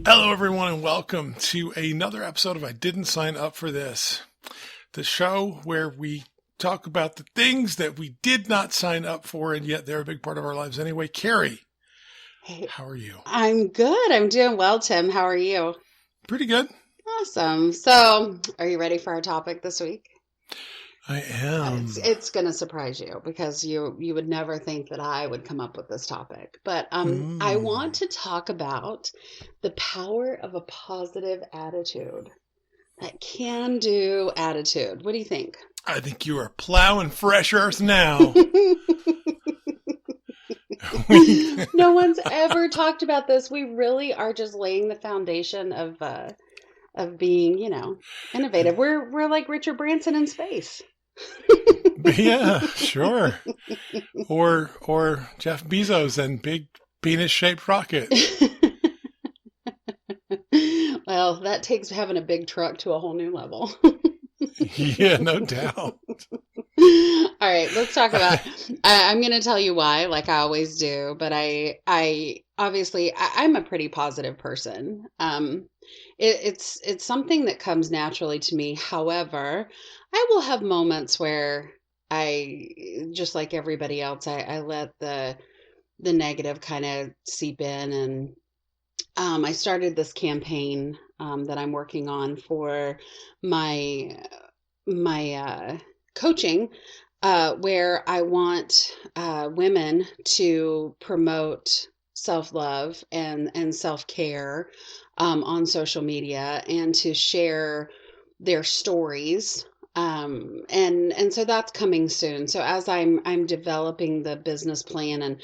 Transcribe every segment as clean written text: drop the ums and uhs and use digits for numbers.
Hello, everyone, and welcome to another episode of I Didn't Sign Up for This, the show where we talk about the things that we did not sign up for, and yet they're a big part of our lives anyway. Carrie, Hey, how are you? I'm good. I'm doing well, Tim. How are you? Pretty good. Awesome. So, are you ready for our topic this week? I It's am. it's going to surprise you because you would never think that I would come up with this topic. But I want Hmm. to talk about the power of a positive attitude. That can-do attitude. What do you think? I think you are plowing fresh earth now. No one's ever talked about this. We really are just laying the foundation of being, innovative. We're like Richard Branson in space. Yeah, sure. Or Jeff Bezos and big penis-shaped rocket. Well, that takes having a big truck to a whole new level. Yeah, no doubt. All right, let's talk about. I'm going to tell you why, like I always do. But I obviously, I'm a pretty positive person. It's something that comes naturally to me. However, I will have moments where just like everybody else, I let the negative kind of seep in, and I started this campaign that I'm working on for my my coaching, where I want women to promote self-love and self-care on social media and to share their stories. And so that's coming soon. So as I'm developing the business plan and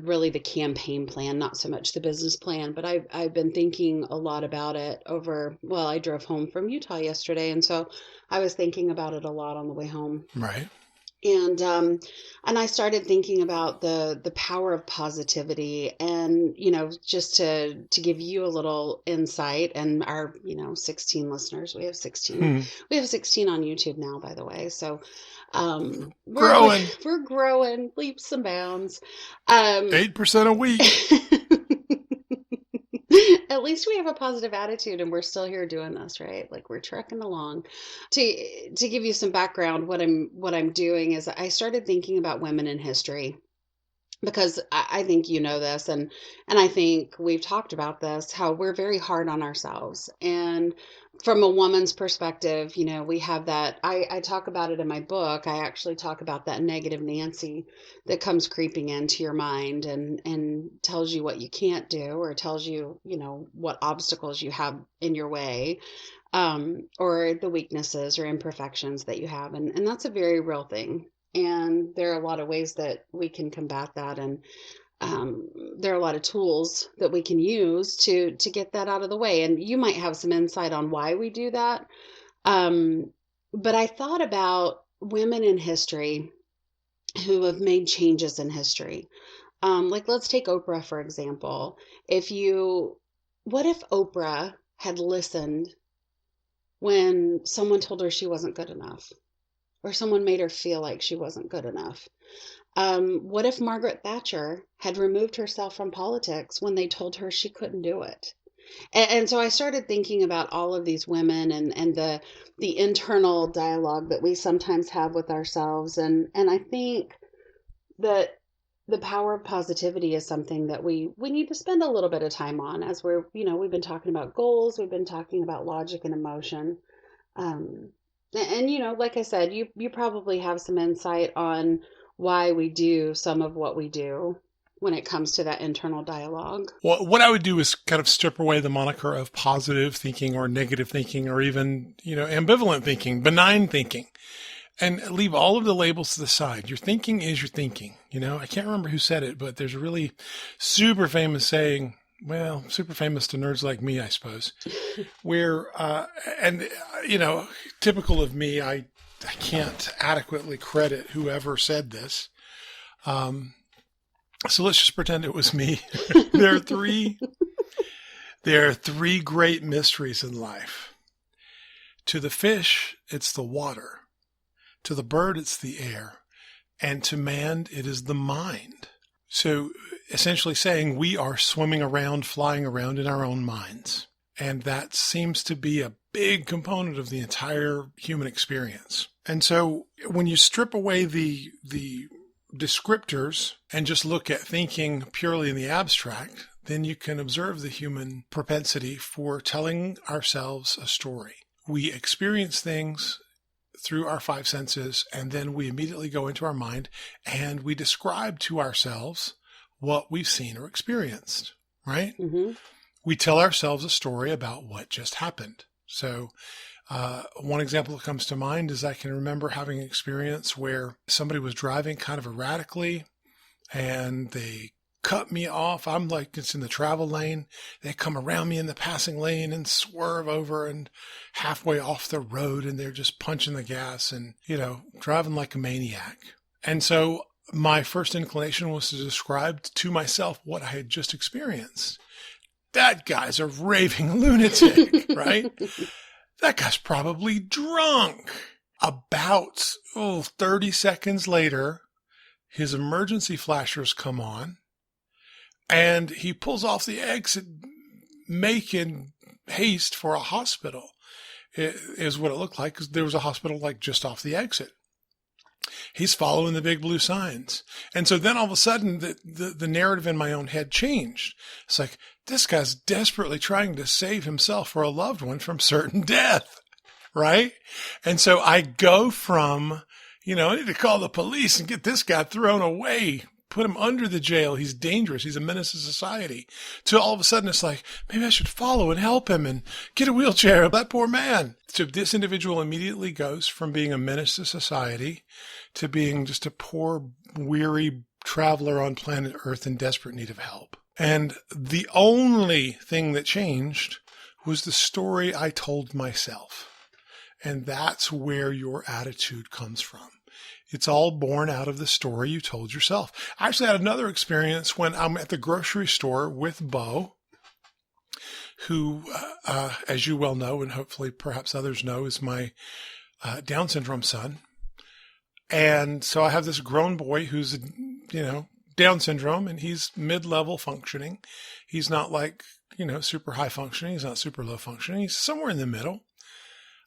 really the campaign plan, not so much the business plan, but I've been thinking a lot about it over, well, I drove home from Utah yesterday, and so I was thinking about it a lot on the way home. Right. And I started thinking about the power of positivity, and just to give you a little insight, and our 16 listeners, we have 16 on YouTube now, by the way. So we're Growing we're growing leaps and bounds. um 8% a week. At least we have a positive attitude and we're still here doing this, right? Like we're trekking along. To give you some background, what I'm doing is I started thinking about women in history, because I think you know this, and I think we've talked about this, how we're very hard on ourselves. And from a woman's perspective, we have that. I talk about it in my book. I actually talk about that negative Nancy that comes creeping into your mind and tells you what you can't do, or tells you, what obstacles you have in your way, or the weaknesses or imperfections that you have. And that's a very real thing. And there are a lot of ways that we can combat that. And there are a lot of tools that we can use to get that out of the way. And you might have some insight on why we do that. Um, but I thought about women in history who have made changes in history. Like, let's take Oprah, for example. What if Oprah had listened when someone told her she wasn't good enough, or someone made her feel like she wasn't good enough? What if Margaret Thatcher had removed herself from politics when they told her she couldn't do it? And so I started thinking about all of these women, and the internal dialogue that we sometimes have with ourselves. And I think that the power of positivity is something that we need to spend a little bit of time on, as we've been talking about goals, we've been talking about logic and emotion. Um, and like I said, you probably have some insight on why we do some of what we do when it comes to that internal dialogue. Well, what I would do is kind of strip away the moniker of positive thinking or negative thinking or even, ambivalent thinking, benign thinking, and leave all of the labels to the side. Your thinking is your thinking. I can't remember who said it, but there's a really super famous saying, well, super famous to nerds like me, I suppose, where, typical of me, I can't adequately credit whoever said this. So let's just pretend it was me. There are three great mysteries in life. To the fish, it's the water. To the bird, it's the air. And to man, it is the mind. So essentially saying we are swimming around, flying around in our own minds. And that seems to be a big component of the entire human experience. And so when you strip away the descriptors and just look at thinking purely in the abstract, then you can observe the human propensity for telling ourselves a story. We experience things through our five senses, and then we immediately go into our mind and we describe to ourselves what we've seen or experienced, right? Mm-hmm. We tell ourselves a story about what just happened. So one example that comes to mind is I can remember having an experience where somebody was driving kind of erratically and they cut me off. I'm like, it's in the travel lane. They come around me in the passing lane and swerve over and halfway off the road, and they're just punching the gas and, driving like a maniac. And so my first inclination was to describe to myself what I had just experienced. That guy's a raving lunatic, right? That guy's probably drunk. About 30 seconds later, his emergency flashers come on, and he pulls off the exit, making haste for a hospital. It is what it looked like, because there was a hospital like just off the exit. He's following the big blue signs. And so then all of a sudden, the narrative in my own head changed. It's like, this guy's desperately trying to save himself or a loved one from certain death, right? And so I go from, I need to call the police and get this guy thrown away, put him under the jail. He's dangerous. He's a menace to society. To all of a sudden, it's like, maybe I should follow and help him and get a wheelchair. That poor man. So this individual immediately goes from being a menace to society to being just a poor, weary traveler on planet Earth in desperate need of help. And the only thing that changed was the story I told myself. And that's where your attitude comes from. It's all born out of the story you told yourself. I actually had another experience when I'm at the grocery store with Bo, who, as you well know, and hopefully perhaps others know, is my Down syndrome son. And so I have this grown boy who's, Down syndrome, and he's mid-level functioning. He's not like, super high functioning. He's not super low functioning. He's somewhere in the middle.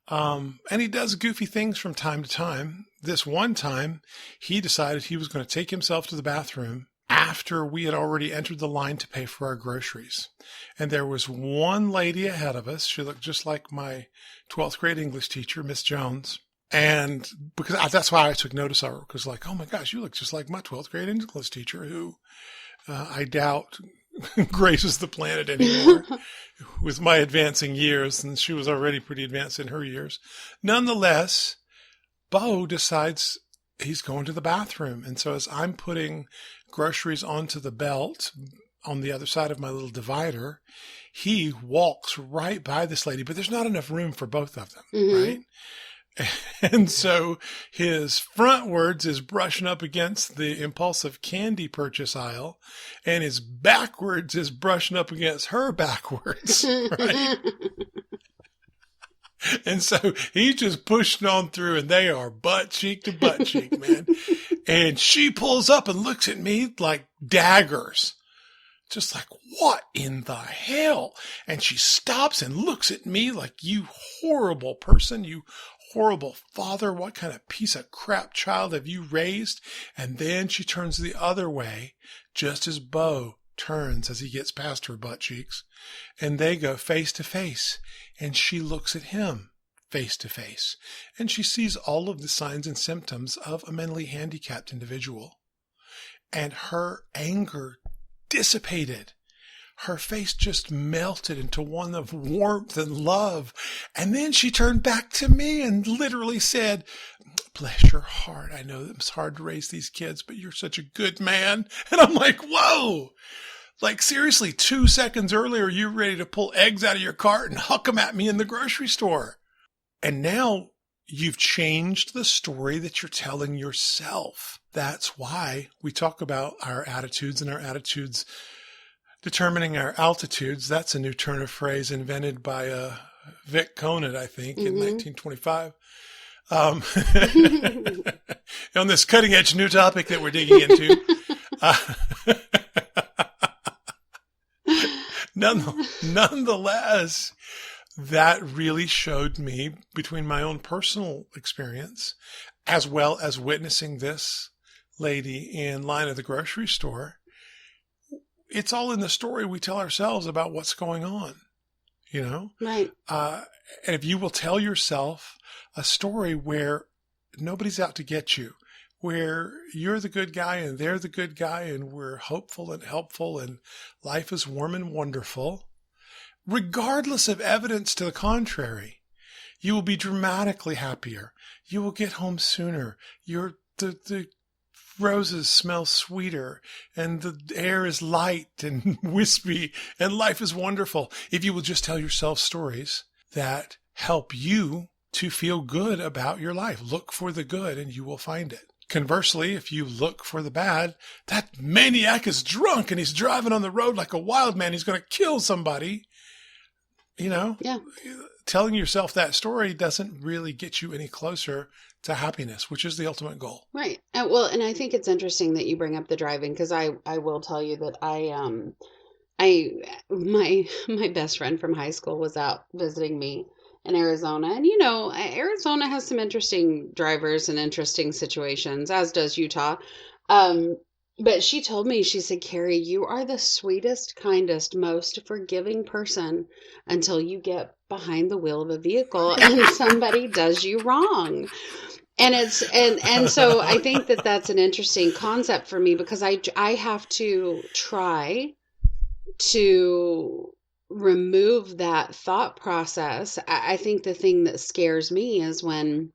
And he does goofy things from time to time. This one time, he decided he was going to take himself to the bathroom after we had already entered the line to pay for our groceries. And there was one lady ahead of us. She looked just like my 12th grade English teacher, Miss Jones. And because that's why I took notice of her, because oh my gosh, you look just like my 12th grade English teacher, who I doubt graces the planet anymore with my advancing years. And she was already pretty advanced in her years. Nonetheless, Bo decides he's going to the bathroom. And so as I'm putting groceries onto the belt on the other side of my little divider, he walks right by this lady, but there's not enough room for both of them, right? And so his frontwards is brushing up against the impulsive candy purchase aisle, and his backwards is brushing up against her backwards, right? And so he's just pushing on through, and they are butt cheek to butt cheek, man. And she pulls up and looks at me like daggers. Just like, what in the hell? And she stops and looks at me like, you horrible person, you horrible father, what kind of piece of crap child have you raised? And then she turns the other way, just as Bo turns as he gets past her butt cheeks, and they go face to face, and she looks at him face to face, and she sees all of the signs and symptoms of a mentally handicapped individual, and her anger dissipated. Her face just melted into one of warmth and love. And then she turned back to me and literally said, "Bless your heart. I know it's hard to raise these kids, but you're such a good man." And I'm like, whoa, like seriously, 2 seconds earlier, you were ready to pull eggs out of your cart and huck them at me in the grocery store. And now you've changed the story that you're telling yourself. That's why we talk about our attitudes and our attitudes determining our altitudes. That's a new turn of phrase invented by Vic Conant, I think, in 1925. On this cutting edge new topic that we're digging into. Uh, nonetheless, that really showed me between my own personal experience as well as witnessing this lady in line at the grocery store. It's all in the story we tell ourselves about what's going on, you know? Right. Uh, and if you will tell yourself a story where nobody's out to get you, where you're the good guy and they're the good guy and we're hopeful and helpful and life is warm and wonderful, regardless of evidence to the contrary, you will be dramatically happier. You will get home sooner. The roses smell sweeter and the air is light and wispy and life is wonderful if you will just tell yourself stories that help you to feel good about your life. Look for the good and you will find it. Conversely, if you look for the bad, that maniac is drunk and he's driving on the road like a wild man. He's going to kill somebody. You know, Yeah. telling yourself that story doesn't really get you any closer to happiness, which is the ultimate goal. Right. Well, and I think it's interesting that you bring up the driving because I will tell you that I my best friend from high school was out visiting me in Arizona, and Arizona has some interesting drivers and interesting situations, as does Utah. Um, but she told me, she said, Carrie, you are the sweetest, kindest, most forgiving person until you get behind the wheel of a vehicle and somebody does you wrong. And so I think that that's an interesting concept for me because I have to try to remove that thought process. I think the thing that scares me is when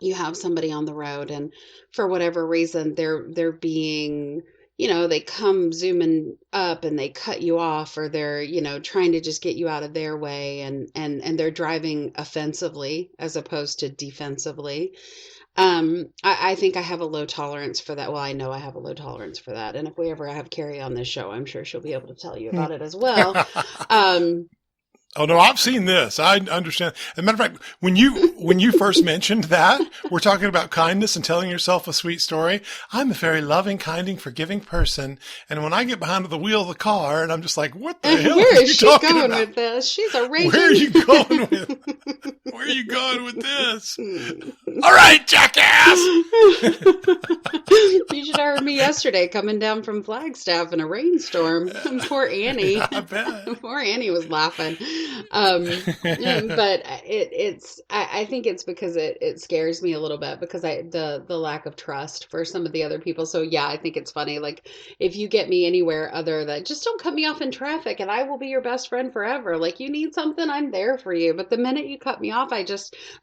you have somebody on the road and for whatever reason they're being, they come zooming up and they cut you off, or they're, trying to just get you out of their way, and they're driving offensively as opposed to defensively. I think I have a low tolerance for that. Well, I know I have a low tolerance for that. And if we ever have Carrie on this show, I'm sure she'll be able to tell you about it as well. Um, Oh no, I've seen this. I understand. As a matter of fact, when you first mentioned that, we're talking about kindness and telling yourself a sweet story. I'm a very loving, kind, forgiving person, and when I get behind the wheel of the car, and I'm just like, "What the hell where are is you she talking going about? with this? She's a raging. Where are you going with? Where are you going with this? All right, jackass!" You should have heard me yesterday coming down from Flagstaff in a rainstorm. Poor Annie. I bet. Poor Annie was laughing. But I think it's because it scares me a little bit because the lack of trust for some of the other people. So yeah, I think it's funny. Like if you get me anywhere other than just don't cut me off in traffic and I will be your best friend forever. Like you need something, I'm there for you. But the minute you cut me off,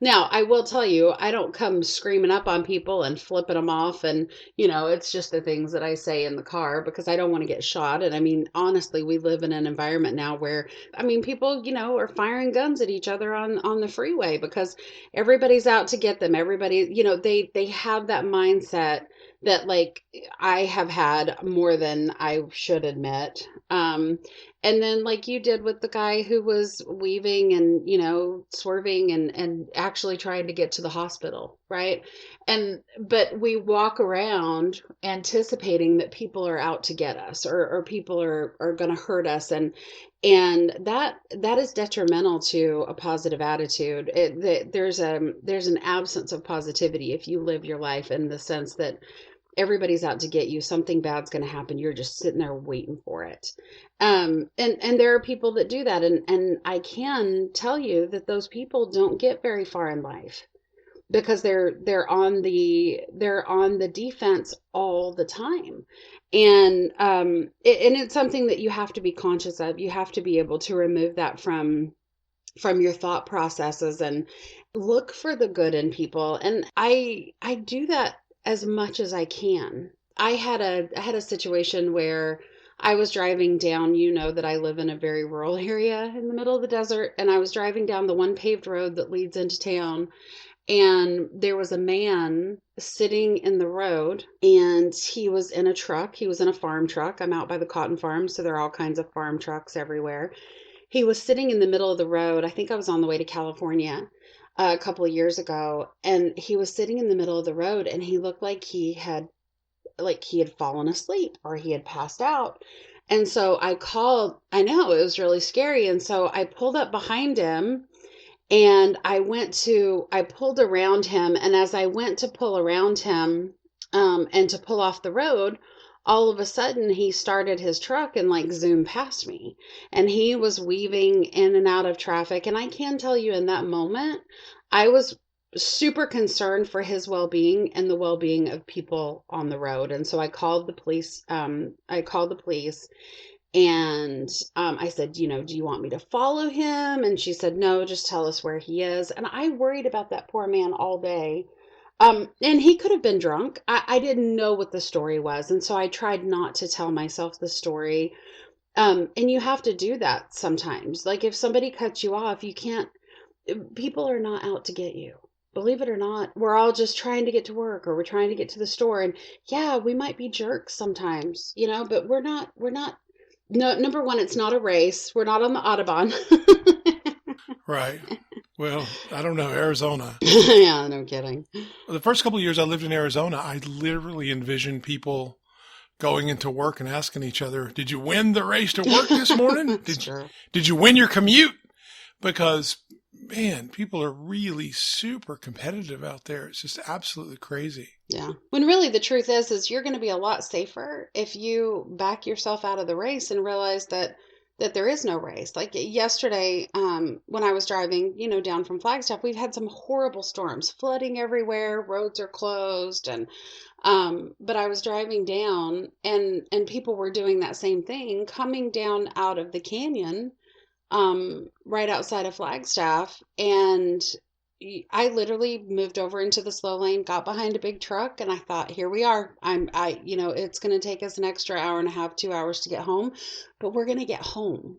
now I will tell you, I don't come screaming up on people and flipping them off. And, it's just the things that I say in the car because I don't want to get shot. And I mean, honestly, we live in an environment now where, I mean, people, are firing guns at each other on the freeway because everybody's out to get them. Everybody, they have that mindset that like I have had more than I should admit. And then like you did with the guy who was weaving and, swerving and actually trying to get to the hospital, right? But we walk around anticipating that people are out to get us or people are going to hurt us. And that is detrimental to a positive attitude. There's an absence of positivity if you live your life in the sense that everybody's out to get you. Something bad's going to happen. You're just sitting there waiting for it. And there are people that do that. And I can tell you that those people don't get very far in life because they're on the defense all the time. And it's something that you have to be conscious of. You have to be able to remove that from your thought processes and look for the good in people. And I do that as much as I can. I had a situation where I was driving down, that I live in a very rural area in the middle of the desert, and I was driving down the one paved road that leads into town, and there was a man sitting in the road, and he was in a truck. He was in a farm truck. I'm out by the cotton farm, so there are all kinds of farm trucks everywhere. He was sitting in the middle of the road. I think I was on the way to California a couple of years ago, and he was sitting in the middle of the road, and he looked like he had like he had fallen asleep or he had passed out. And so I called, I know it was really scary. And so I pulled up behind him and I pulled around him. And as I went to pull around him, and to pull off the road, all of a sudden he started his truck and like zoomed past me. And he was weaving in and out of traffic. And I can tell you in that moment, I was super concerned for his well-being and the well-being of people on the road. And so I called the police. And I said, do you want me to follow him? And she said, no, just tell us where he is. And I worried about that poor man all day. And he could have been drunk. I didn't know what the story was. And so I tried not to tell myself the story. And you have to do that sometimes. Like if somebody cuts you off, you can't, people are not out to get you. Believe it or not, we're all just trying to get to work or we're trying to get to the store. And yeah, we might be jerks sometimes, but we're not. No, number one, it's not a race. We're not on the Autobahn. Right. Well, I don't know, Arizona. Yeah, no kidding. The first couple of years I lived in Arizona, I literally envisioned people going into work and asking each other, "Did you win the race to work this morning? Did you win your commute?" Because man, people are really super competitive out there. It's just absolutely crazy. Yeah. When really the truth is you're going to be a lot safer if you back yourself out of the race and realize that there is no race. Like yesterday, when I was driving, down from Flagstaff, we've had some horrible storms, flooding everywhere, roads are closed, and but I was driving down, and people were doing that same thing, coming down out of the canyon, right outside of Flagstaff, and I literally moved over into the slow lane, got behind a big truck, and I thought, here we are. It's going to take us an extra hour and a half, 2 hours to get home, but we're going to get home.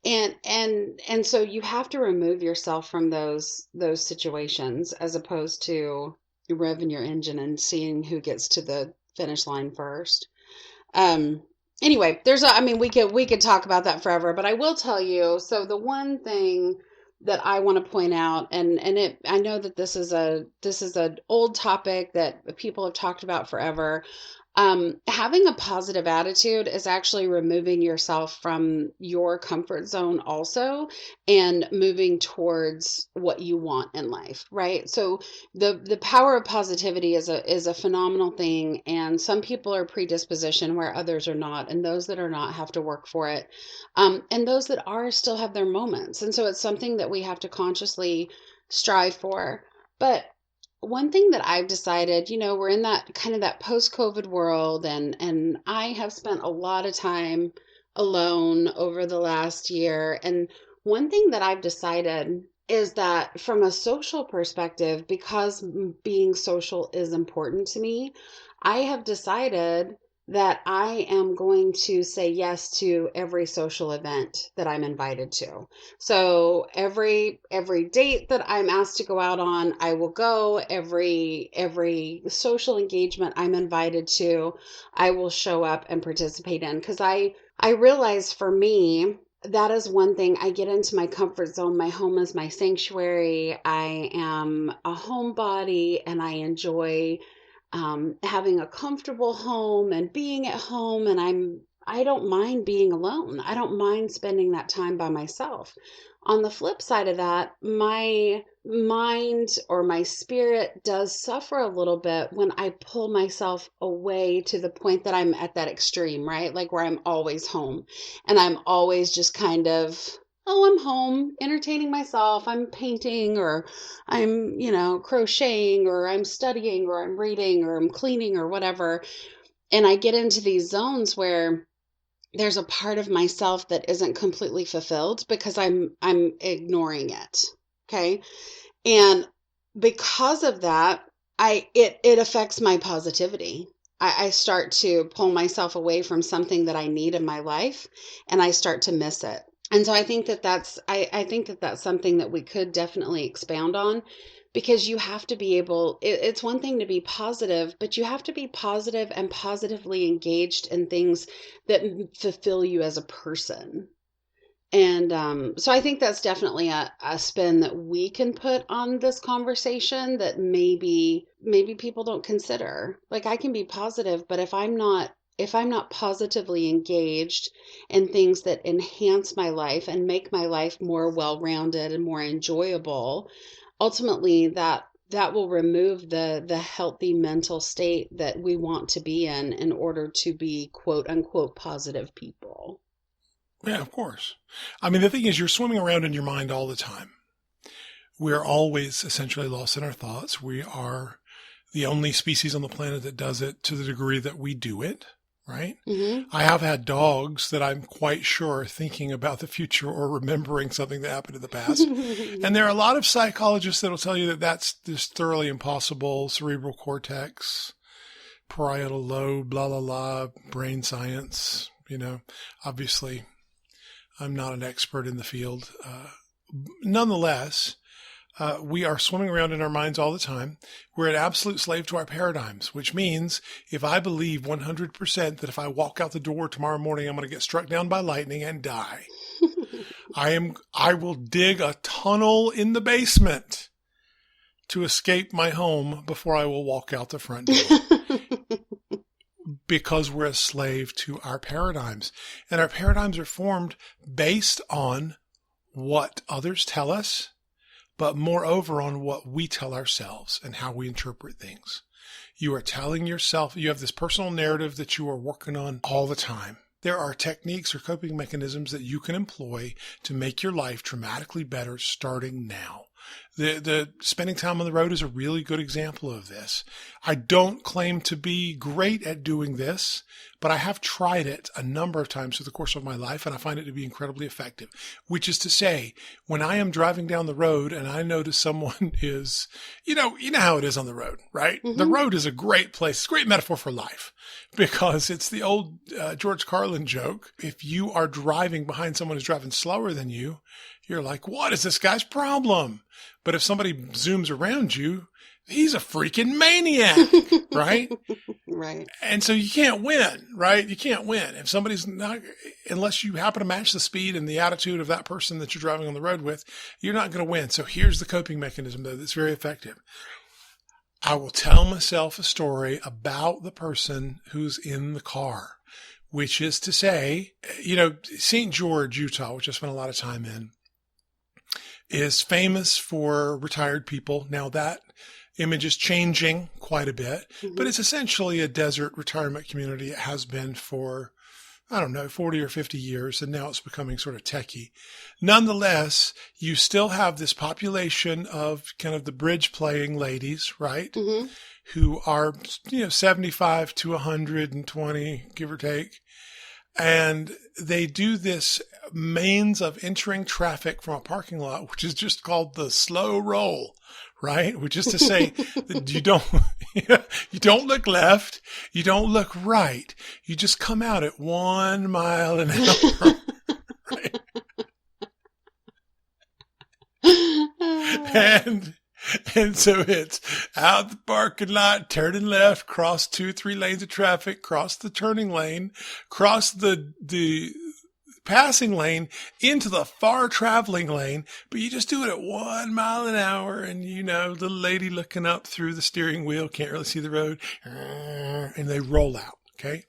And so you have to remove yourself from those situations as opposed to revving your engine and seeing who gets to the finish line first. Anyway, we could talk about that forever, but I will tell you, so the one thing that I want to point out, I know that this is an old topic that people have talked about forever. Having a positive attitude is actually removing yourself from your comfort zone also and moving towards what you want in life, right? So the power of positivity is a phenomenal thing, and some people are predispositioned where others are not, and those that are not have to work for it. And those that are still have their moments. And so it's something that we have to consciously strive for. But one thing that I've decided, we're in that kind of that post-COVID world, and I have spent a lot of time alone over the last year. And one thing that I've decided is that from a social perspective, because being social is important to me, I have decided that I am going to say yes to every social event that I'm invited to. So every date that I'm asked to go out on, I will go. Every social engagement I'm invited to, I will show up and participate in, because I realize for me, that is one thing. I get into my comfort zone. My home is my sanctuary. I am a homebody and I enjoy having a comfortable home and being at home. And I don't mind being alone. I don't mind spending that time by myself. On the flip side of that, my mind or my spirit does suffer a little bit when I pull myself away to the point that I'm at that extreme, right? Like where I'm always home and I'm always just kind of, oh, I'm home entertaining myself. I'm painting, or I'm, crocheting, or I'm studying, or I'm reading, or I'm cleaning, or whatever. And I get into these zones where there's a part of myself that isn't completely fulfilled because I'm ignoring it. Okay. And because of that, it affects my positivity. I start to pull myself away from something that I need in my life, and I start to miss it. And so I think I think that that's something that we could definitely expound on, because you have to be able, it's one thing to be positive, but you have to be positive and positively engaged in things that fulfill you as a person. And so I think that's definitely a spin that we can put on this conversation that maybe people don't consider. Like I can be positive, but if I'm not positively engaged in things that enhance my life and make my life more well-rounded and more enjoyable, ultimately that will remove the healthy mental state that we want to be in order to be quote unquote positive people. Yeah, of course. I mean, the thing is, you're swimming around in your mind all the time. We're always essentially lost in our thoughts. We are the only species on the planet that does it to the degree that we do it, right? Hmm. I have had dogs that I'm quite sure are thinking about the future or remembering something that happened in the past. And there are a lot of psychologists that will tell you that that's just thoroughly impossible. Cerebral cortex, parietal lobe, blah, blah, blah, brain science. Obviously, I'm not an expert in the field. Nonetheless, we are swimming around in our minds all the time. We're an absolute slave to our paradigms, which means if I believe 100% that if I walk out the door tomorrow morning, I'm going to get struck down by lightning and die, I will dig a tunnel in the basement to escape my home before I will walk out the front door. Because we're a slave to our paradigms. And our paradigms are formed based on what others tell us, but moreover on what we tell ourselves and how we interpret things. You are telling yourself, you have this personal narrative that you are working on all the time. There are techniques or coping mechanisms that you can employ to make your life dramatically better starting now. The spending time on the road is a really good example of this. I don't claim to be great at doing this, but I have tried it a number of times through the course of my life, and I find it to be incredibly effective. Which is to say, when I am driving down the road and I notice someone is, you know how it is on the road, right? Hmm. The road is a great place. It's a great metaphor for life because it's the old George Carlin joke. If you are driving behind someone who's driving slower than you, you're like, what is this guy's problem? But if somebody zooms around you, he's a freaking maniac, right? Right. And so you can't win, right? You can't win. If somebody's not, unless you happen to match the speed and the attitude of that person that you're driving on the road with, you're not going to win. So here's the coping mechanism, though, that's very effective. I will tell myself a story about the person who's in the car, which is to say, St. George, Utah, which I spent a lot of time in, is famous for retired people. Now that image is changing quite a bit, but it's essentially a desert retirement community. It has been for, 40 or 50 years, and now it's becoming sort of techie. Nonetheless, you still have this population of kind of the bridge playing ladies, right? Mm-hmm. Who are, 75 to 120, give or take. And they do this means of entering traffic from a parking lot, which is just called the slow roll, right? Which is to say that you don't look left, you don't look right. You just come out at 1 mile an hour, right? And so it's out the parking lot, turning left, cross 2-3 lanes of traffic, cross the turning lane, cross the passing lane into the far traveling lane, but you just do it at 1 mile an hour. And the lady looking up through the steering wheel can't really see the road, and they roll out. Okay.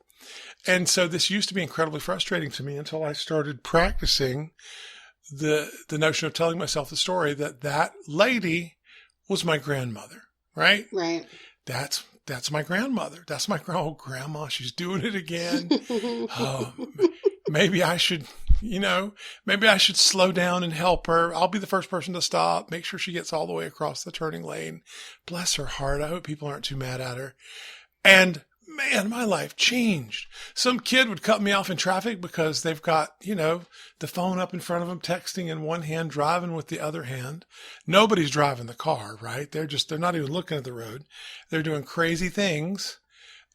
And so this used to be incredibly frustrating to me until I started practicing the notion of telling myself the story that lady was my grandmother, right? Right. That's my grandmother. That's my grandma. She's doing it again. Maybe I should, slow down and help her. I'll be the first person to stop, make sure she gets all the way across the turning lane. Bless her heart. I hope people aren't too mad at her. And man, my life changed. Some kid would cut me off in traffic because they've got, the phone up in front of them, texting in one hand, driving with the other hand. Nobody's driving the car, right? They're not even looking at the road. They're doing crazy things.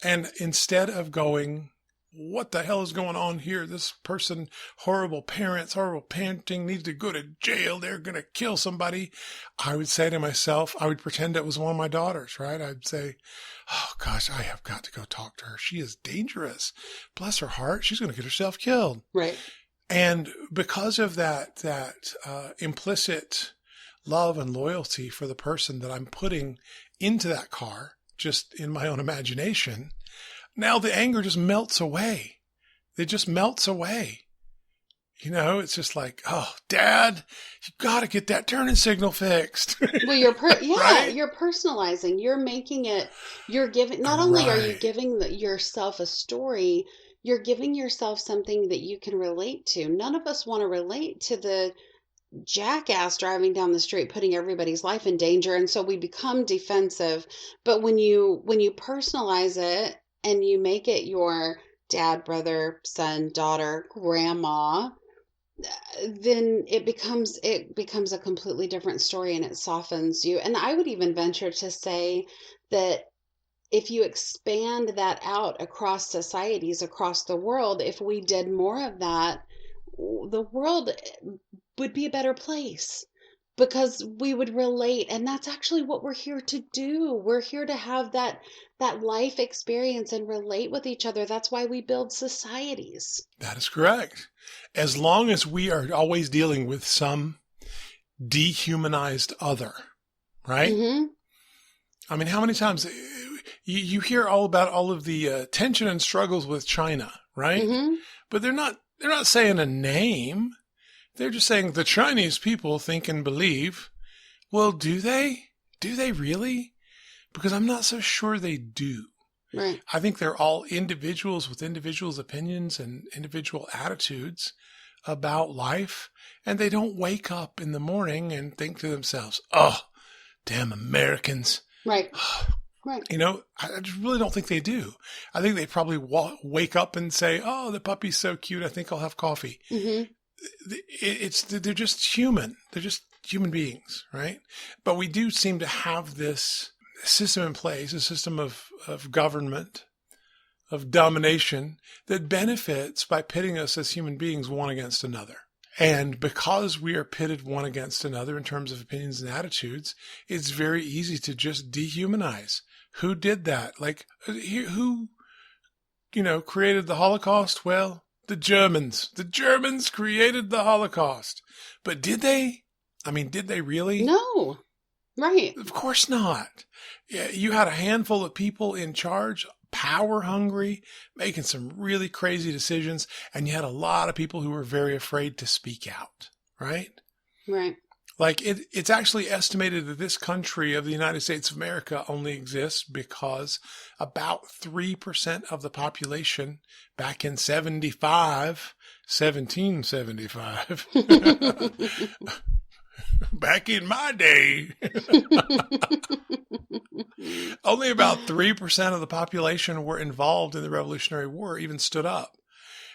And instead of going, what the hell is going on here? This person, horrible parents, horrible parenting, needs to go to jail. They're going to kill somebody. I would say to myself, I would pretend it was one of my daughters, right? I'd say, oh gosh, I have got to go talk to her. She is dangerous. Bless her heart. She's going to get herself killed. Right. And because of that implicit love and loyalty for the person that I'm putting into that car, just in my own imagination, now the anger just melts away. It just melts away. It's just like, oh, Dad, you got to get that turning signal fixed. Well, you're Right? you're personalizing. You're making it. You're giving. Not only are you Right. giving yourself a story, you're giving yourself something that you can relate to. None of us want to relate to the jackass driving down the street, putting everybody's life in danger, and so we become defensive. But when you personalize it and you make it your dad, brother, son, daughter, grandma, then it becomes a completely different story, and it softens you. And I would even venture to say that if you expand that out across societies across the world, if we did more of that, the world would be a better place, because we would relate. And that's actually what we're here to do. We're here to have that life experience and relate with each other. That's why we build societies. That is correct. As long as we are always dealing with some dehumanized other, right? Mm-hmm. I mean, how many times you hear all about all of the tension and struggles with China, right? Mm-hmm. But they're not saying a name. They're just saying the Chinese people think and believe. Well, do they? Do they really? Because I'm not so sure they do. Right. I think they're all individuals with individuals' opinions and individual attitudes about life. And they don't wake up in the morning and think to themselves, oh, damn Americans. Right. Right. I just really don't think they do. I think they probably wake up and say, oh, the puppy's so cute. I think I'll have coffee. Mm-hmm. They're just human. They're just human beings, right? But we do seem to have this system in place, a system of government, of domination that benefits by pitting us as human beings one against another. And because we are pitted one against another in terms of opinions and attitudes, it's very easy to just dehumanize. Who did that? Like, who, created the Holocaust? Well, the Germans. The Germans created the Holocaust. But did they? I mean, did they really? No. Right. Of course not. Yeah, you had a handful of people in charge, power hungry, making some really crazy decisions, and you had a lot of people who were very afraid to speak out, right? Right. Like it's actually estimated that this country of the United States of America only exists because about 3% of the population back in 1775, back in my day, only about 3% of the population were involved in the Revolutionary War, even stood up.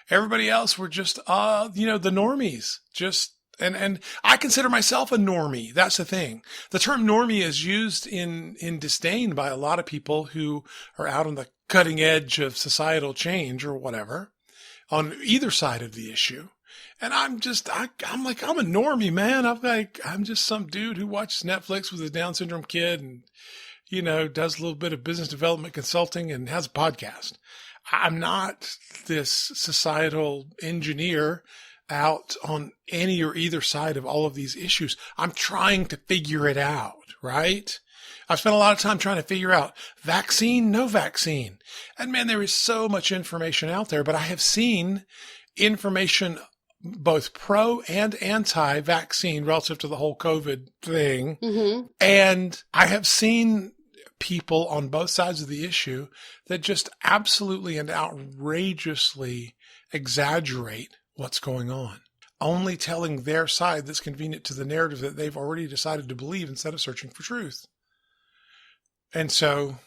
Everybody else were just, the normies, and I consider myself a normie. That's the thing. The term normie is used in disdain by a lot of people who are out on the cutting edge of societal change or whatever on either side of the issue. And I'm a normie, man. I'm just some dude who watches Netflix with his Down syndrome kid and, does a little bit of business development consulting and has a podcast. I'm not this societal engineer out on any or either side of all of these issues. I'm trying to figure it out, right? I've spent a lot of time trying to figure out vaccine, no vaccine. And man, there is so much information out there, but I have seen information both pro and anti-vaccine relative to the whole COVID thing. Mm-hmm. And I have seen people on both sides of the issue that just absolutely and outrageously exaggerate what's going on, only telling their side that's convenient to the narrative that they've already decided to believe instead of searching for truth. And so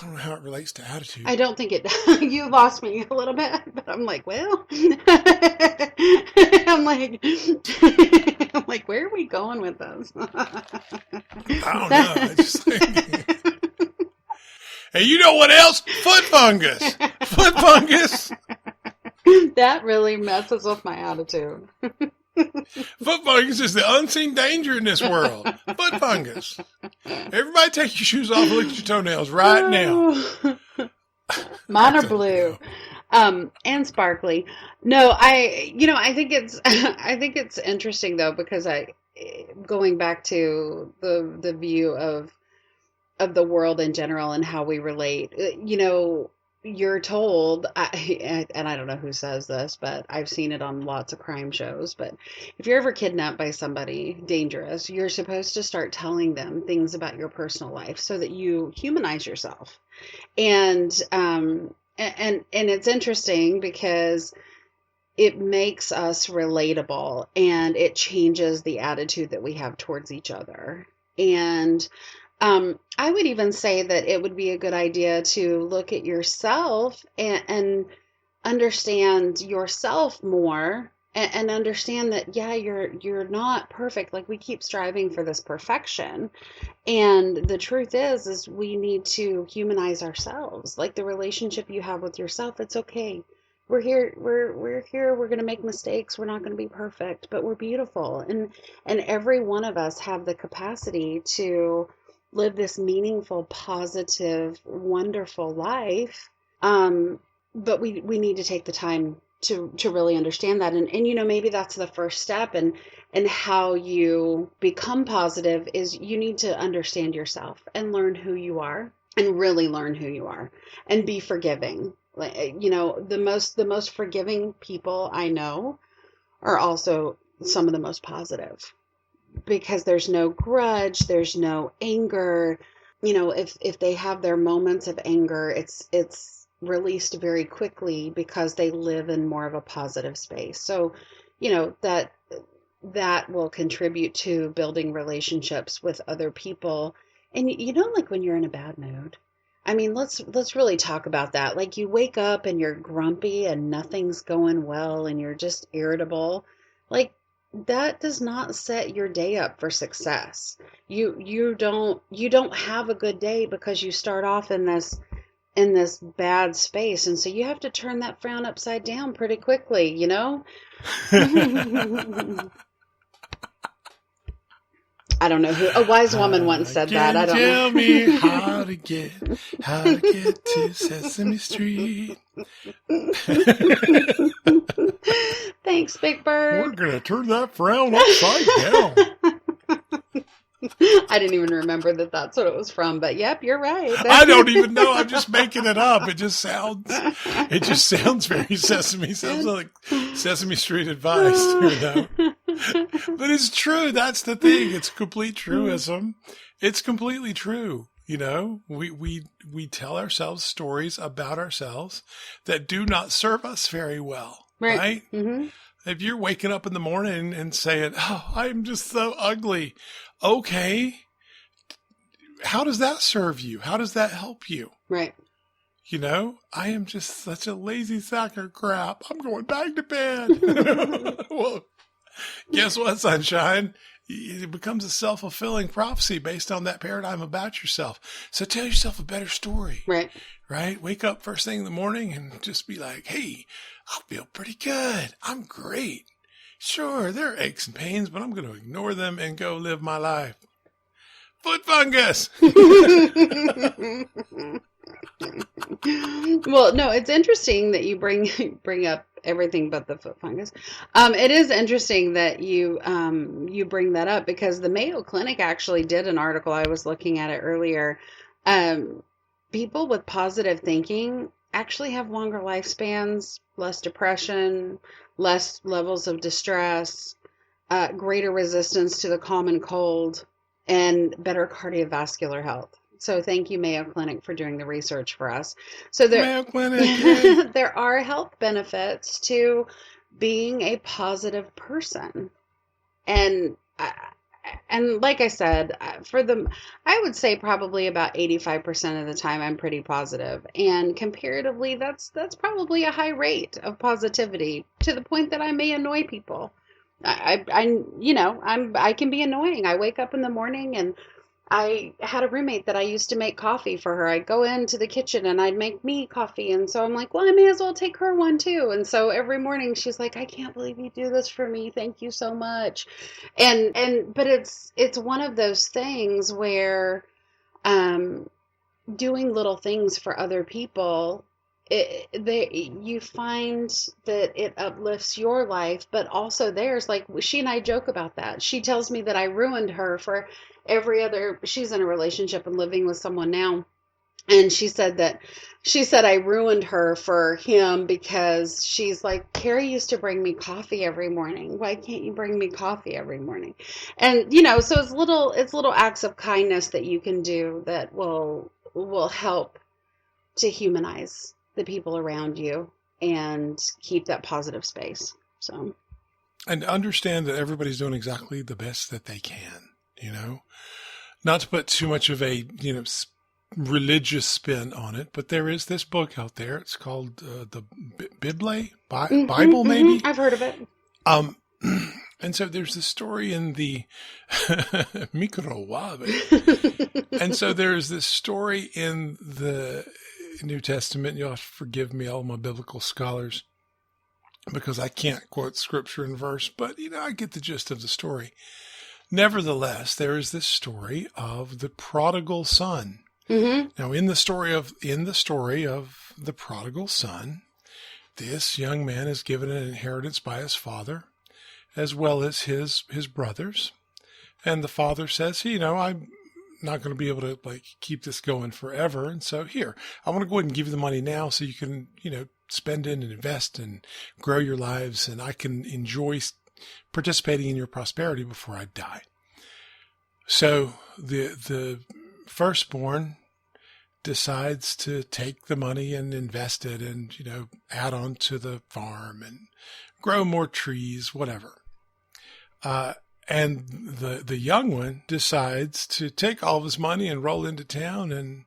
I don't know how it relates to attitude. I don't think it. You lost me a little bit, but I'm like, well, I'm like, where are we going with this? I don't know. I just hey, you know what else? Foot fungus. Foot fungus. That really messes with my attitude. Foot fungus is the unseen danger in this world. Foot fungus. Everybody take your shoes off and look at your toenails right now. Mine are blue. And sparkly. No, I think it's, I think it's interesting though, because going back to the view of the world in general and how we relate, you're told, and I don't know who says this, but I've seen it on lots of crime shows, but if you're ever kidnapped by somebody dangerous, you're supposed to start telling them things about your personal life so that you humanize yourself. And it's interesting because it makes us relatable and it changes the attitude that we have towards each other. And I would even say that it would be a good idea to look at yourself and understand yourself more, and understand that, yeah, you're not perfect. Like, we keep striving for this perfection. And the truth is we need to humanize ourselves. Like the relationship you have with yourself, it's okay. We're here, we're here, we're going to make mistakes. We're not going to be perfect, but we're beautiful. And every one of us have the capacity to live this meaningful, positive, wonderful life. But we need to take the time to really understand that. And maybe that's the first step. And how you become positive is you need to understand yourself and learn who you are, and really learn who you are, and be forgiving. Like, the most forgiving people I know are also some of the most positive, because there's no grudge, there's no anger. If they have their moments of anger, it's released very quickly because they live in more of a positive space. So, that will contribute to building relationships with other people. And like when you're in a bad mood, I mean, let's really talk about that. Like, you wake up and you're grumpy and nothing's going well and you're just irritable. Like, that does not set your day up for success. You don't have a good day because you start off in this bad space. And so you have to turn that frown upside down pretty quickly. I don't know who. A wise woman once said that. I Can don't tell know. me how to get to Sesame Street. Thanks, Big We're Bird. gonna turn that frown upside down. I didn't even remember that that's what it was from, but yep, you're right. I don't even know. I'm just making it up. It just sounds very Sesame. Sounds like Sesame Street advice. But it's true. That's the thing. It's complete truism. It's completely true. We tell ourselves stories about ourselves that do not serve us very well, right? Mm-hmm. If you're waking up in the morning and saying, "Oh, I'm just so ugly," okay, how does that serve you? How does that help you? Right. I am just such a lazy sack of crap. I'm going back to bed. Well, guess what, sunshine? It becomes a self-fulfilling prophecy based on that paradigm about yourself. So tell yourself a better story. Right. Wake up first thing in the morning and just be like, hey, I feel pretty good. I'm great. Sure, there are aches and pains, but I'm going to ignore them and go live my life. Foot fungus. Well, no, it's interesting that you bring up everything but the foot fungus. It is interesting that you bring that up, because the Mayo Clinic actually did an article. I was looking at it earlier. People with positive thinking actually have longer lifespans, less depression, less levels of distress, greater resistance to the common cold, and better cardiovascular health. So thank you, Mayo Clinic, for doing the research for us. So Mayo Clinic, there are health benefits to being a positive person. And like I said, I would say probably about 85% of the time I'm pretty positive. And comparatively, that's probably a high rate of positivity, to the point that I may annoy people. I can be annoying. I wake up in the morning, and I had a roommate that I used to make coffee for her. I'd go into the kitchen and I'd make me coffee. And so I'm like, well, I may as well take her one too. And so every morning she's like, I can't believe you do this for me. Thank you so much. But it's one of those things where, doing little things for other people you find that it uplifts your life, but also theirs. Like she and I joke about that. She tells me that I ruined her for every other. She's in a relationship and living with someone now, and she said I ruined her for him because she's like, Carrie used to bring me coffee every morning. Why can't you bring me coffee every morning? And so it's little acts of kindness that you can do that will help to humanize the people around you and keep that positive space. So, And understand that everybody's doing exactly the best that they can, not to put too much of a, religious spin on it, but there is this book out there. It's called the Bible, Bible maybe. I've heard of it. Um, and so there's this story in the microwave. And so there's this story in the New Testament. You'll have to forgive me, all my biblical scholars, because I can't quote scripture and verse, but I get the gist of the story. Nevertheless, there is this story of the prodigal son. Mm-hmm. Now, in the story of the prodigal son, this young man is given an inheritance by his father, as well as his brothers. And the father says, I'm not going to be able to keep this going forever. And so here, I want to go ahead and give you the money now so you can, spend it and invest and grow your lives. And I can enjoy participating in your prosperity before I die. So the firstborn decides to take the money and invest it and, add on to the farm and grow more trees, whatever. And the young one decides to take all of his money and roll into town and,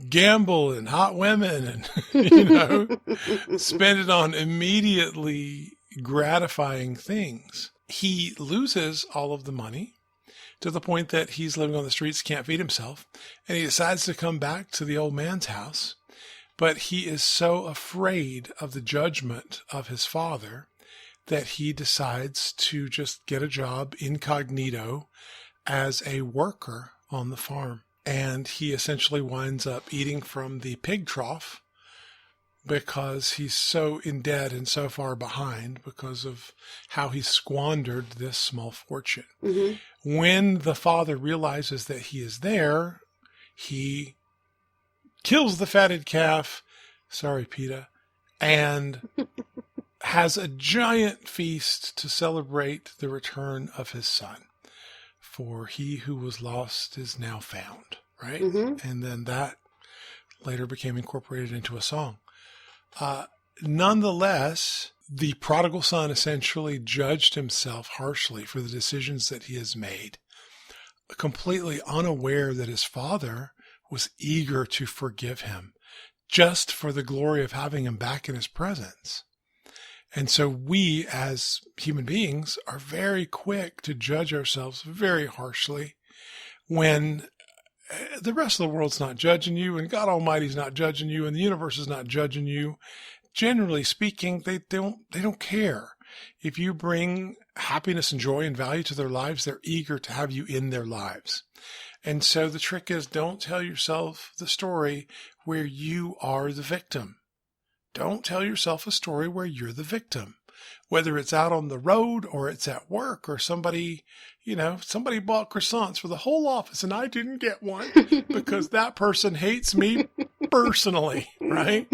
gamble and hot women and, spend it on immediately gratifying things. He loses all of the money to the point that he's living on the streets, can't feed himself. And he decides to come back to the old man's house. But he is so afraid of the judgment of his father that he decides to just get a job incognito as a worker on the farm. And he essentially winds up eating from the pig trough because he's so in debt and so far behind because of how he squandered this small fortune. Mm-hmm. When the father realizes that he is there, he kills the fatted calf, sorry, PETA, and has a giant feast to celebrate the return of his son. For he who was lost is now found, right? Mm-hmm. And then that later became incorporated into a song. Nonetheless, the prodigal son essentially judged himself harshly for the decisions that he has made, completely unaware that his father was eager to forgive him just for the glory of having him back in his presence. And so we as human beings are very quick to judge ourselves very harshly when the rest of the world's not judging you and God Almighty's not judging you and the universe is not judging you. Generally speaking, they don't care. If you bring happiness and joy and value to their lives, they're eager to have you in their lives. And so the trick is, don't tell yourself the story where you are the victim. Don't tell yourself a story where you're the victim, whether it's out on the road or it's at work or somebody bought croissants for the whole office and I didn't get one because that person hates me personally, right?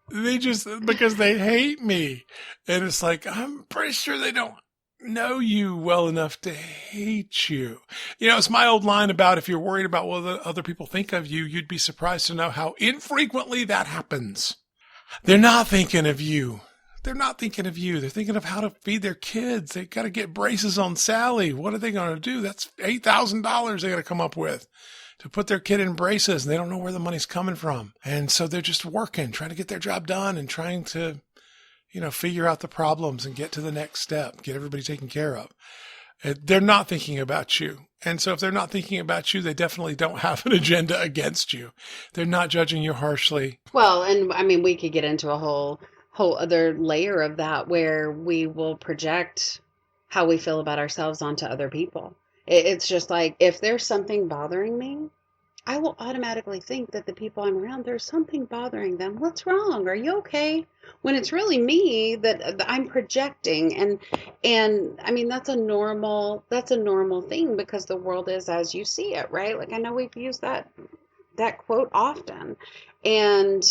Because they hate me. And it's like, I'm pretty sure they don't know you well enough to hate you. It's my old line about if you're worried about what other people think of you, you'd be surprised to know how infrequently that happens. They're not thinking of you. They're not thinking of you. They're thinking of how to feed their kids. They got to get braces on Sally. What are they going to do? That's $8,000 they got to come up with to put their kid in braces, and they don't know where the money's coming from. And so they're just working, trying to get their job done and trying to, figure out the problems and get to the next step, get everybody taken care of. They're not thinking about you. And so if they're not thinking about you, they definitely don't have an agenda against you. They're not judging you harshly. Well, and I mean, we could get into a whole other layer of that where we will project how we feel about ourselves onto other people. It's just like, if there's something bothering me, I will automatically think that the people I'm around, there's something bothering them. What's wrong? Are you okay? When it's really me that I'm projecting, and I mean that's a normal thing because the world is as you see it, right? Like I know we've used that quote often. And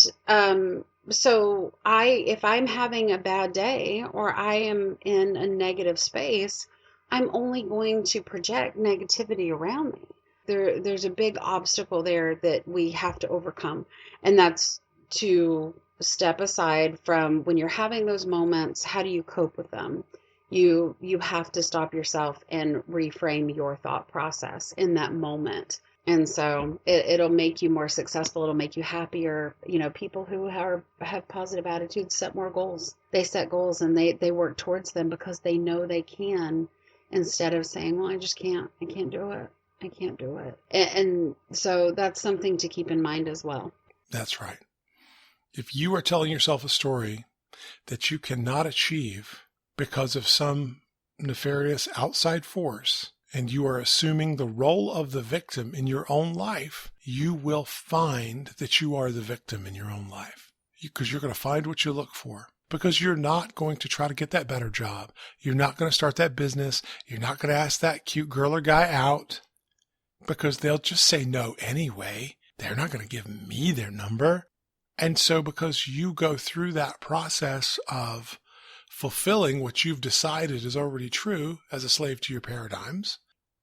so if I'm having a bad day or I am in a negative space, I'm only going to project negativity around me. There's a big obstacle there that we have to overcome, and that's to step aside from when you're having those moments. How do you cope with them? You have to stop yourself and reframe your thought process in that moment. And so it'll make you more successful. It'll make you happier. You know, people who have positive attitudes set more goals. They set goals and they work towards them because they know they can, instead of saying, well, I just can't. I can't do it. I can't do it. And so that's something to keep in mind as well. That's right. If you are telling yourself a story that you cannot achieve because of some nefarious outside force, and you are assuming the role of the victim in your own life, you will find that you are the victim in your own life. Because you're going to find what you look for. Because you're not going to try to get that better job. You're not going to start that business. You're not going to ask that cute girl or guy out. Because they'll just say no anyway. They're not going to give me their number. And so because you go through that process of fulfilling what you've decided is already true as a slave to your paradigms,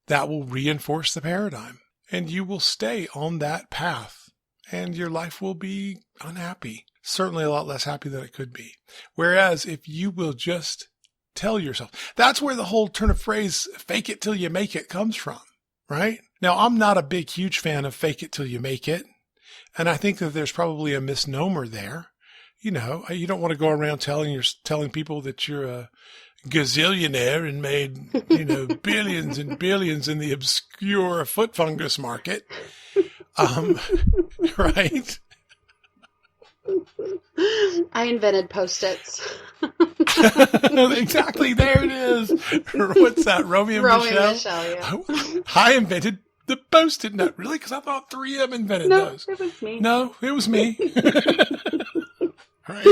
that will reinforce the paradigm. And you will stay on that path. And your life will be unhappy. Certainly a lot less happy than it could be. Whereas if you will just tell yourself, that's where the whole turn of phrase, fake it till you make it, comes from, right? Now, I'm not a big, huge fan of fake it till you make it. And I think that there's probably a misnomer there. You know, you don't want to go around telling people that you're a gazillionaire and made, billions and billions in the obscure foot fungus market. Right? I invented Post-its. Exactly. There it is. What's that? Romeo and Michelle? Yeah. I invented the Post-it note. Really? Because I thought 3M invented those. No, it was me. No, it was me. Right?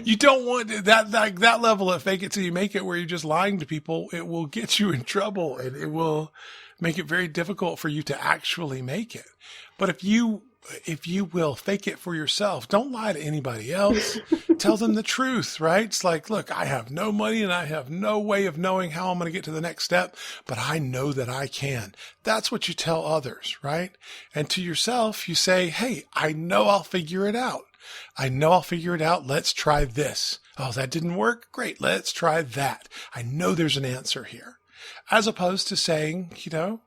You don't want that level of fake it till you make it where you're just lying to people. It will get you in trouble and it will make it very difficult for you to actually make it. But if you will fake it for yourself, don't lie to anybody else. Tell them the truth, right? It's like, look, I have no money and I have no way of knowing how I'm going to get to the next step, but I know that I can. That's what you tell others, right? And to yourself, you say, hey, I know I'll figure it out. I know I'll figure it out. Let's try this. Oh, that didn't work? Great. Let's try that. I know there's an answer here. As opposed to saying, oh,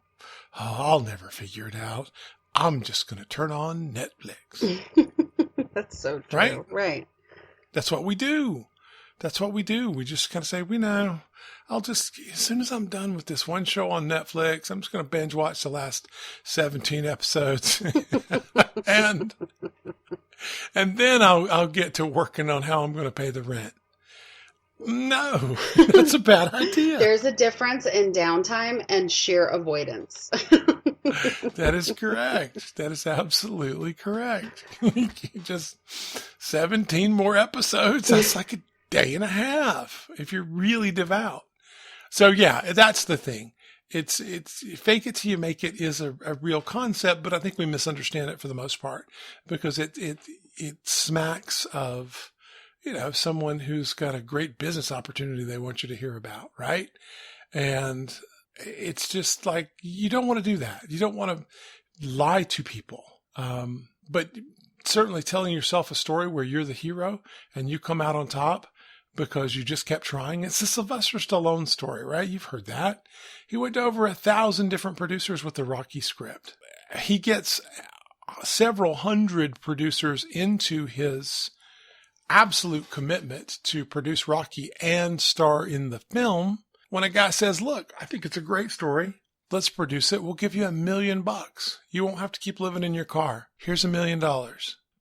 I'll never figure it out. I'm just going to turn on Netflix. That's so true. Right. That's what we do. We just kind of say, I'll just, as soon as I'm done with this one show on Netflix, I'm just going to binge watch the last 17 episodes. and then I'll get to working on how I'm going to pay the rent. No, that's a bad idea. There's a difference in downtime and sheer avoidance. That is correct. That is absolutely correct. Just 17 more episodes. That's like a day and a half if you're really devout. So yeah, that's the thing. It's fake it till you make it is a real concept, but I think we misunderstand it for the most part because it smacks of, someone who's got a great business opportunity they want you to hear about, right? And it's just like, you don't want to do that. You don't want to lie to people. But certainly telling yourself a story where you're the hero and you come out on top because you just kept trying. It's the Sylvester Stallone story, right? You've heard that. He went to over 1,000 different producers with the Rocky script. He gets several hundred producers into his absolute commitment to produce Rocky and star in the film. When a guy says, look, I think it's a great story. Let's produce it. We'll give you $1 million. You won't have to keep living in your car. Here's $1 million.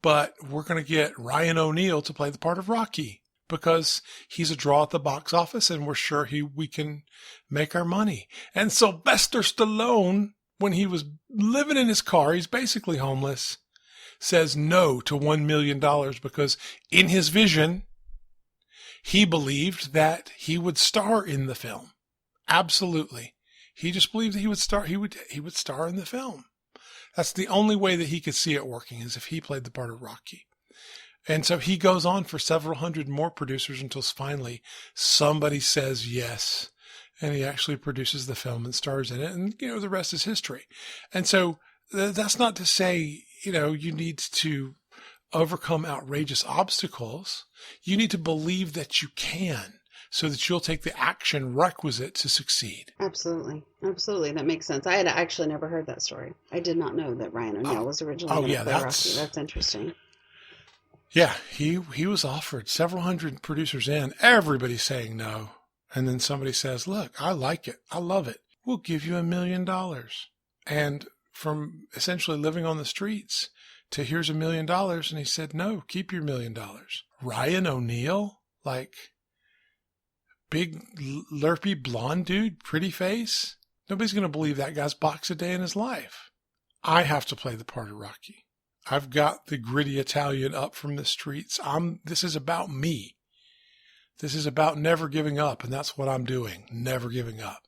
But we're going to get Ryan O'Neal to play the part of Rocky because he's a draw at the box office and we're sure we can make our money. And Sylvester Stallone when he was living in his car, he's basically homeless, says no to $1 million because in his vision, he believed that he would star in the film. Absolutely. He just believed that he would star in the film. That's the only way that he could see it working, is if he played the part of Rocky. And so he goes on for several hundred more producers until finally somebody says yes. And he actually produces the film and stars in it. And, the rest is history. And so that's not to say, you need to overcome outrageous obstacles. You need to believe that you can, so that you'll take the action requisite to succeed. Absolutely. Absolutely. That makes sense. I had actually never heard that story. I did not know that Ryan O'Neal was originally going to play Rocky. That's interesting. Yeah, he was offered several hundred producers in. Everybody's saying no. And then somebody says, look, I like it. I love it. We'll give you $1 million. And from essentially living on the streets to here's $1 million. And he said, no, keep your $1 million. Ryan O'Neal, like big, lurpy, blonde dude, pretty face. Nobody's going to believe that guy's boxed a day in his life. I have to play the part of Rocky. I've got the gritty Italian up from the streets. This is about me. This is about never giving up, and that's what I'm doing. Never giving up.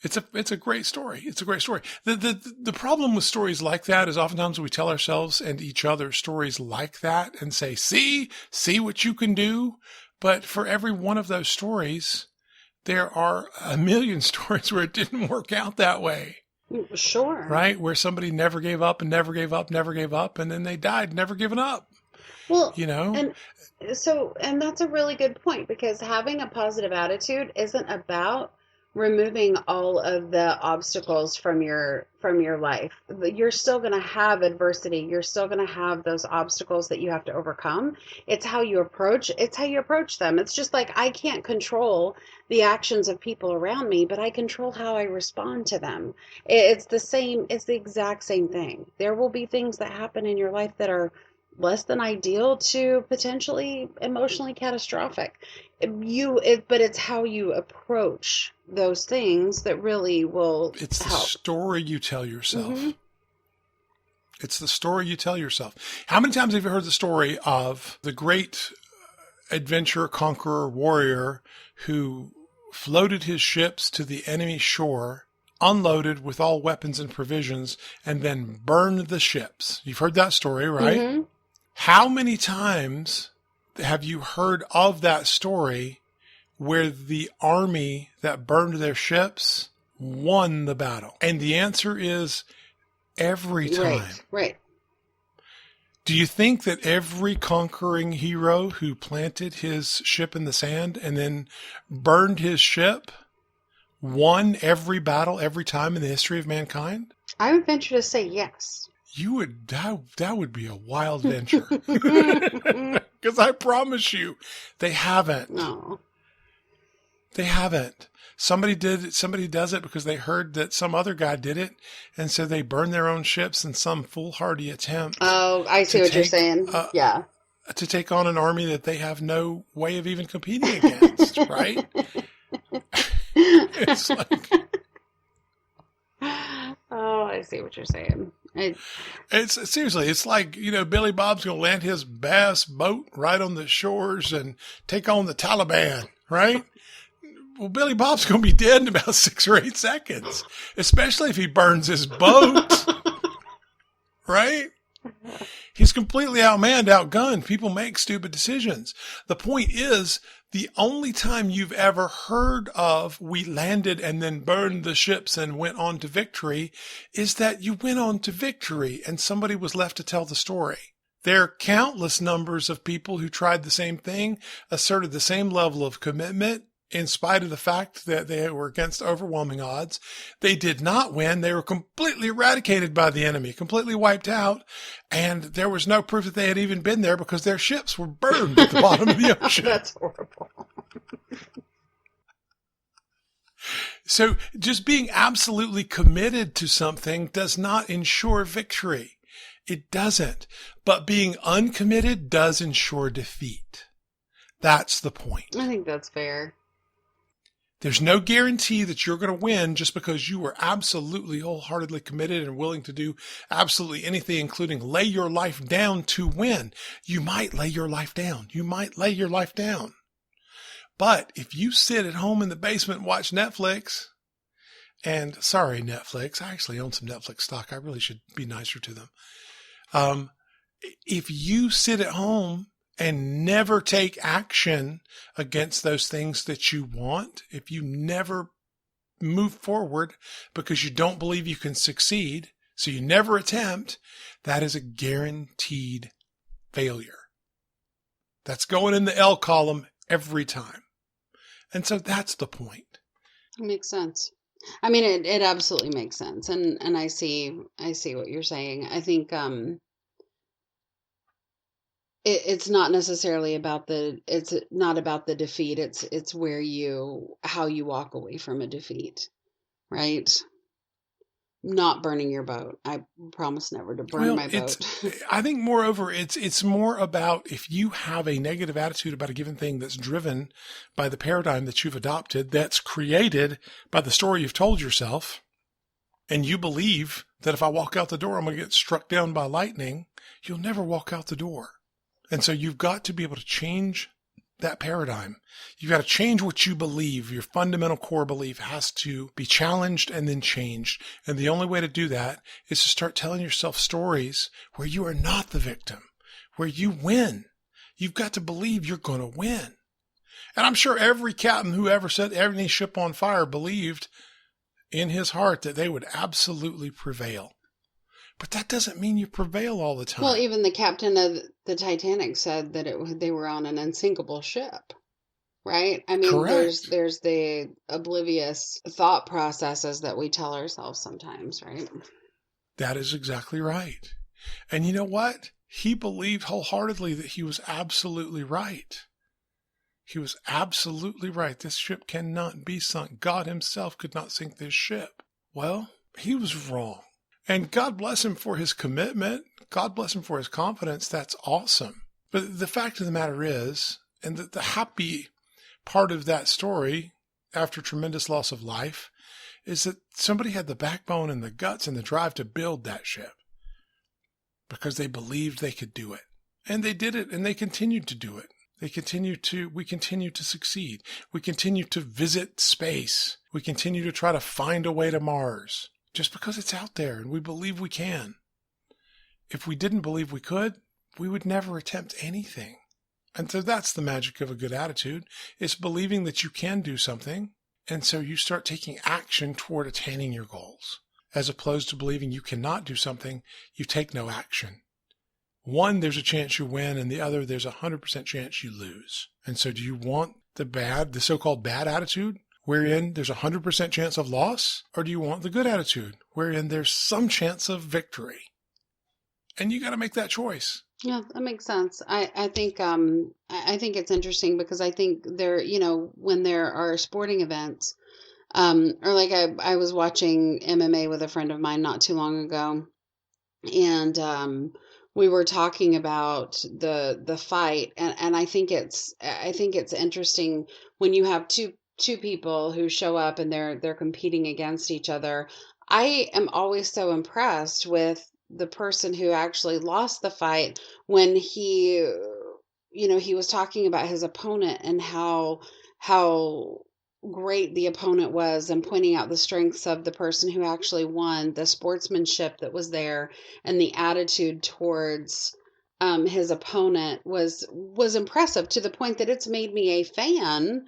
It's a great story. It's a great story. The problem with stories like that is oftentimes we tell ourselves and each other stories like that and say, see what you can do. But for every one of those stories, there are a million stories where it didn't work out that way. Sure. Right? Where somebody never gave up and never gave up, never gave up, and then they died, never giving up. Well, and that's a really good point, because having a positive attitude isn't about removing all of the obstacles from your life. You're still going to have adversity. You're still going to have those obstacles that you have to overcome. It's how you approach them. It's just like, I can't control the actions of people around me, but I control how I respond to them. It's the exact same thing. There will be things that happen in your life that are less than ideal to potentially emotionally catastrophic. But it's how you approach those things that really will help. It's the story you tell yourself. Mm-hmm. It's the story you tell yourself. How many times have you heard the story of the great adventurer, conqueror, warrior who floated his ships to the enemy shore, unloaded with all weapons and provisions, and then burned the ships? You've heard that story, right? Mm-hmm. How many times have you heard of that story where the army that burned their ships won the battle? And the answer is every time. Right. Do you think that every conquering hero who planted his ship in the sand and then burned his ship won every battle every time in the history of mankind? I would venture to say yes. That would be a wild venture. Because I promise you, they haven't. No. They haven't. Somebody does it because they heard that some other guy did it, and so they burn their own ships in some foolhardy attempt. Oh, I see what you're saying. Yeah. To take on an army that they have no way of even competing against, right? It's like... Oh, I see what you're saying. It's seriously, it's like, Billy Bob's going to land his bass boat right on the shores and take on the Taliban, right? Well, Billy Bob's going to be dead in about 6 or 8 seconds, especially if he burns his boat, right? He's completely outmanned, outgunned. People make stupid decisions. The point is, the only time you've ever heard of we landed and then burned the ships and went on to victory is that you went on to victory and somebody was left to tell the story. There are countless numbers of people who tried the same thing, asserted the same level of commitment, in spite of the fact that they were against overwhelming odds. They did not win. They were completely eradicated by the enemy, completely wiped out. And there was no proof that they had even been there because their ships were burned at the bottom of the ocean. That's horrible. So just being absolutely committed to something does not ensure victory. It doesn't. But being uncommitted does ensure defeat. That's the point. I think that's fair. There's no guarantee that you're going to win just because you were absolutely wholeheartedly committed and willing to do absolutely anything, including lay your life down to win. You might lay your life down. You might lay your life down. But if you sit at home in the basement and watch Netflix, and sorry, Netflix, I actually own some Netflix stock. I really should be nicer to them. If you sit at home and never take action against those things that you want, if you never move forward because you don't believe you can succeed, so you never attempt, that is a guaranteed failure. That's going in the L column every time. And so that's the point. It makes sense. I mean, it absolutely makes sense. And I see what you're saying. I think, it's not necessarily it's not about the defeat. It's how you walk away from a defeat, right? Not burning your boat. I promise never to burn my boat. I think moreover, it's more about if you have a negative attitude about a given thing that's driven by the paradigm that you've adopted, that's created by the story you've told yourself, and you believe that if I walk out the door, I'm going to get struck down by lightning, you'll never walk out the door. And so you've got to be able to change that paradigm. You've got to change what you believe. Your fundamental core belief has to be challenged and then changed. And the only way to do that is to start telling yourself stories where you are not the victim, where you win. You've got to believe you're going to win. And I'm sure every captain who ever set any ship on fire believed in his heart that they would absolutely prevail. But that doesn't mean you prevail all the time. Well, even the captain of the Titanic said that they were on an unsinkable ship, right? I mean, correct. there's the oblivious thought processes that we tell ourselves sometimes, right? That is exactly right. And you know what? He believed wholeheartedly that he was absolutely right. He was absolutely right. This ship cannot be sunk. God himself could not sink this ship. Well, he was wrong. And God bless him for his commitment. God bless him for his confidence. That's awesome. But the fact of the matter is, and the happy part of that story, after tremendous loss of life, is that somebody had the backbone and the guts and the drive to build that ship because they believed they could do it. And they did it, and they continued to do it. We continue to succeed. We continue to visit space. We continue to try to find a way to Mars. Just because it's out there and we believe we can. If we didn't believe we could, we would never attempt anything. And so that's the magic of a good attitude. It's believing that you can do something. And so you start taking action toward attaining your goals. As opposed to believing you cannot do something, you take no action. One, there's a chance you win, and the other, there's 100% chance you lose. And so do you want the so-called bad attitude, wherein there's 100% chance of loss? Or do you want the good attitude, wherein there's some chance of victory? And you got to make that choice. Yeah, that makes sense. I think it's interesting because I think when there are sporting events, or like I was watching MMA with a friend of mine not too long ago, and we were talking about the fight, and I think it's interesting when you have two people who show up and they're competing against each other. I am always so impressed with the person who actually lost the fight when he was talking about his opponent and how great the opponent was, and pointing out the strengths of the person who actually won, the sportsmanship that was there, and the attitude towards his opponent was impressive, to the point that it's made me a fan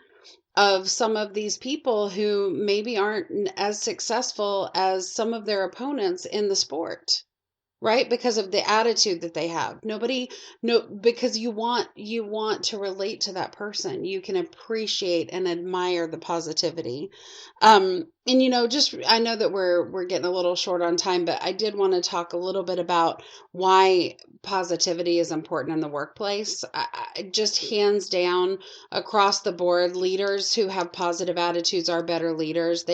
of some of these people who maybe aren't as successful as some of their opponents in the sport. Right? Because of the attitude that they have. Because you want to relate to that person. You can appreciate and admire the positivity. And just I know that we're getting a little short on time, but I did want to talk a little bit about why positivity is important in the workplace. Just hands down across the board, leaders who have positive attitudes are better leaders.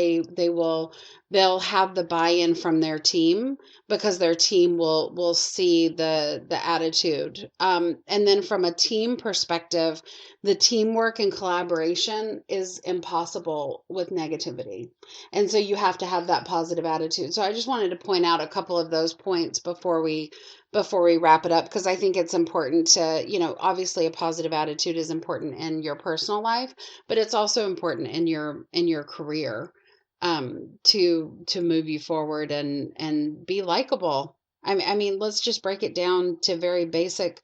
They'll have the buy-in from their team because their team will see the attitude. And then from a team perspective, the teamwork and collaboration is impossible with negativity. And so you have to have that positive attitude. So I just wanted to point out a couple of those points before we wrap it up, because I think it's important to, obviously a positive attitude is important in your personal life, but it's also important in your career, to move you forward and be likable. I mean, let's just break it down to very basic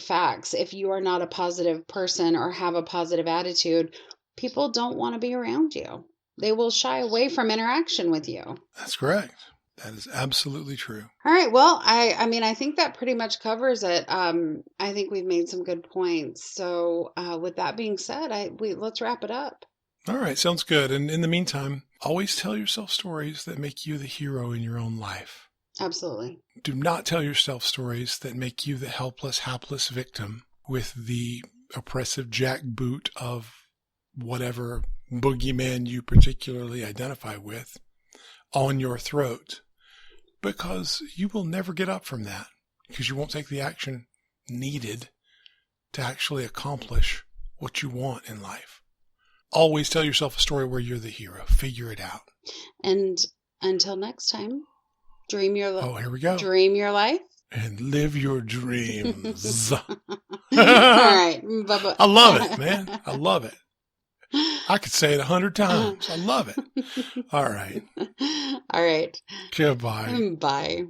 facts. If you are not a positive person or have a positive attitude, people don't want to be around you. They will shy away from interaction with you. That's correct. That is absolutely true. All right. Well, I mean, I think that pretty much covers it. I think we've made some good points. So, with that being said, let's wrap it up. All right. Sounds good. And in the meantime, always tell yourself stories that make you the hero in your own life. Absolutely. Do not tell yourself stories that make you the helpless, hapless victim with the oppressive jackboot of whatever boogeyman you particularly identify with on your throat, because you will never get up from that, because you won't take the action needed to actually accomplish what you want in life. Always tell yourself a story where you're the hero. Figure it out. And until next time, dream your life. Oh, here we go. Dream your life. And live your dreams. All right. Bye-bye. I love it, man. I love it. I could say it 100 times. I love it. All right. All right. Goodbye. Bye.